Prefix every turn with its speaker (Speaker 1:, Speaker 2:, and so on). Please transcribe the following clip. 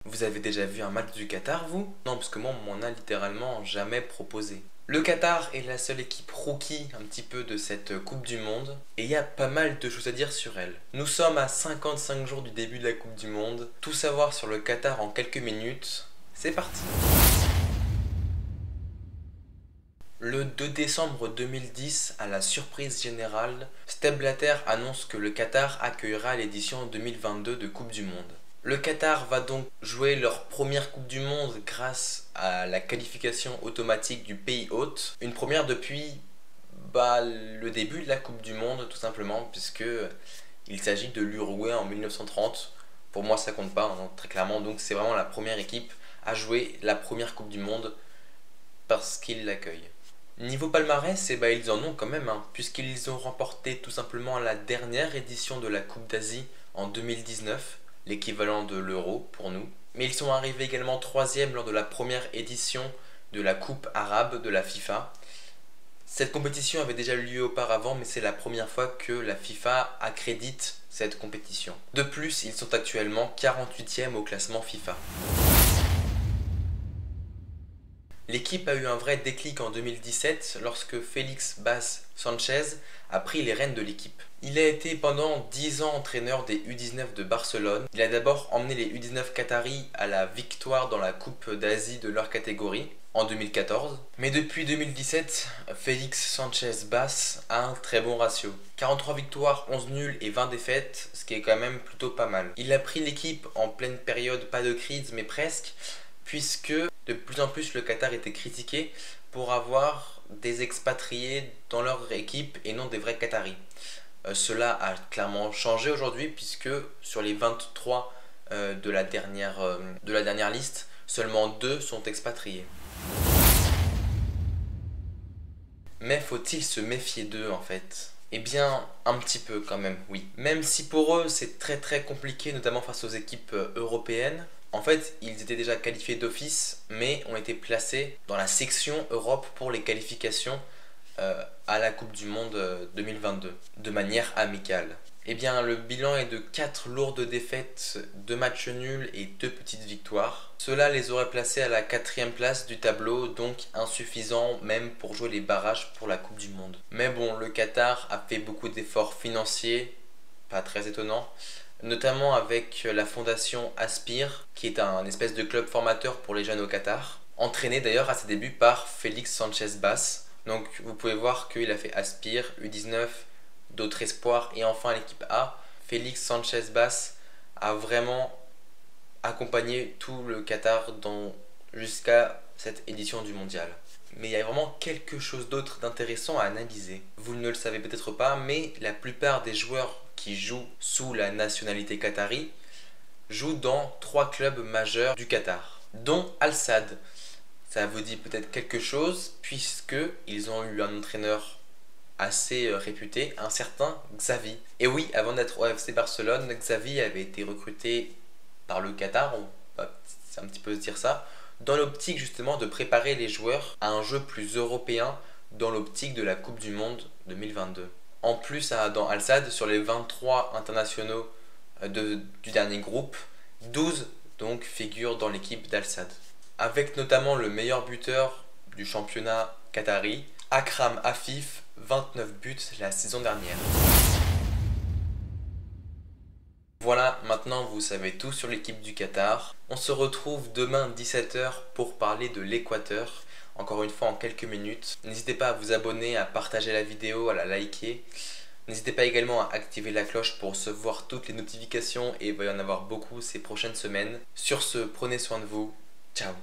Speaker 1: Vous avez déjà vu un match du Qatar, vous? Non, parce que moi, on m'en a littéralement jamais proposé. Le Qatar est la seule équipe rookie un petit peu de cette Coupe du Monde et il y a pas mal de choses à dire sur elle. Nous sommes à 55 jours du début de la Coupe du Monde. Tout savoir sur le Qatar en quelques minutes. C'est parti! Le 2 décembre 2010, à la surprise générale, Sepp Blatter annonce que le Qatar accueillera l'édition 2022 de Coupe du Monde. Le Qatar va donc jouer leur première Coupe du Monde grâce à la qualification automatique du pays hôte. Une première depuis le début de la Coupe du Monde, tout simplement, puisque il s'agit de l'Uruguay en 1930. Pour moi, ça compte pas, hein, très clairement. Donc c'est vraiment la première équipe à jouer la première Coupe du Monde parce qu'ils l'accueillent. Niveau palmarès, ils en ont quand même, puisqu'ils ont remporté tout simplement la dernière édition de la Coupe d'Asie en 2019, l'équivalent de l'Euro pour nous. Mais ils sont arrivés également 3e lors de la première édition de la Coupe arabe de la FIFA. Cette compétition avait déjà eu lieu auparavant, mais c'est la première fois que la FIFA accrédite cette compétition. De plus, ils sont actuellement 48e au classement FIFA. L'équipe a eu un vrai déclic en 2017 lorsque Félix Bas Sanchez a pris les rênes de l'équipe. Il a été pendant 10 ans entraîneur des U19 de Barcelone. Il a d'abord emmené les U19 qataris à la victoire dans la Coupe d'Asie de leur catégorie en 2014. Mais depuis 2017, Félix Sanchez Bas a un très bon ratio. 43 victoires, 11 nuls et 20 défaites, ce qui est quand même plutôt pas mal. Il a pris l'équipe en pleine période, pas de crise mais presque, puisque de plus en plus le Qatar était critiqué pour avoir des expatriés dans leur équipe et non des vrais Qataris. Cela a clairement changé aujourd'hui puisque sur les 23 de la dernière liste, seulement 2 sont expatriés. Mais faut-il se méfier d'eux en fait? Eh bien, un petit peu quand même, oui. Même si pour eux c'est très compliqué, notamment face aux équipes européennes. En fait, ils étaient déjà qualifiés d'office, mais ont été placés dans la section Europe pour les qualifications à la Coupe du Monde 2022, de manière amicale. Eh bien, le bilan est de 4 lourdes défaites, 2 matchs nuls et 2 petites victoires. Cela les aurait placés à la 4e place du tableau, donc insuffisant même pour jouer les barrages pour la Coupe du Monde. Mais bon, le Qatar a fait beaucoup d'efforts financiers, pas très étonnant, notamment avec la fondation Aspire, qui est un espèce de club formateur pour les jeunes au Qatar, entraîné d'ailleurs à ses débuts par Félix Sanchez Bas. Donc vous pouvez voir qu'il a fait Aspire, U19, d'autres espoirs et enfin l'équipe A. Félix Sanchez Bas a vraiment accompagné tout le Qatar jusqu'à cette édition du mondial. Mais il y a vraiment quelque chose d'autre d'intéressant à analyser. Vous ne le savez peut-être pas, mais la plupart des joueurs qui jouent sous la nationalité qatari jouent dans 3 clubs majeurs du Qatar, dont Al Sadd. Ça vous dit peut-être quelque chose, puisqu'ils ont eu un entraîneur assez réputé, un certain Xavi. Et oui, avant d'être au FC Barcelone, Xavi avait été recruté par le Qatar, on va un petit peu se dire ça, dans l'optique justement de préparer les joueurs à un jeu plus européen dans l'optique de la Coupe du Monde 2022. En plus, dans Al Sadd, sur les 23 internationaux du dernier groupe, 12 donc figurent dans l'équipe d'Al Sadd. Avec notamment le meilleur buteur du championnat qatari, Akram Afif, 29 buts la saison dernière. Voilà, maintenant vous savez tout sur l'équipe du Qatar. On se retrouve demain 17h pour parler de l'Équateur, encore une fois en quelques minutes. N'hésitez pas à vous abonner, à partager la vidéo, à la liker. N'hésitez pas également à activer la cloche pour recevoir toutes les notifications et il va y en avoir beaucoup ces prochaines semaines. Sur ce, prenez soin de vous. Ciao.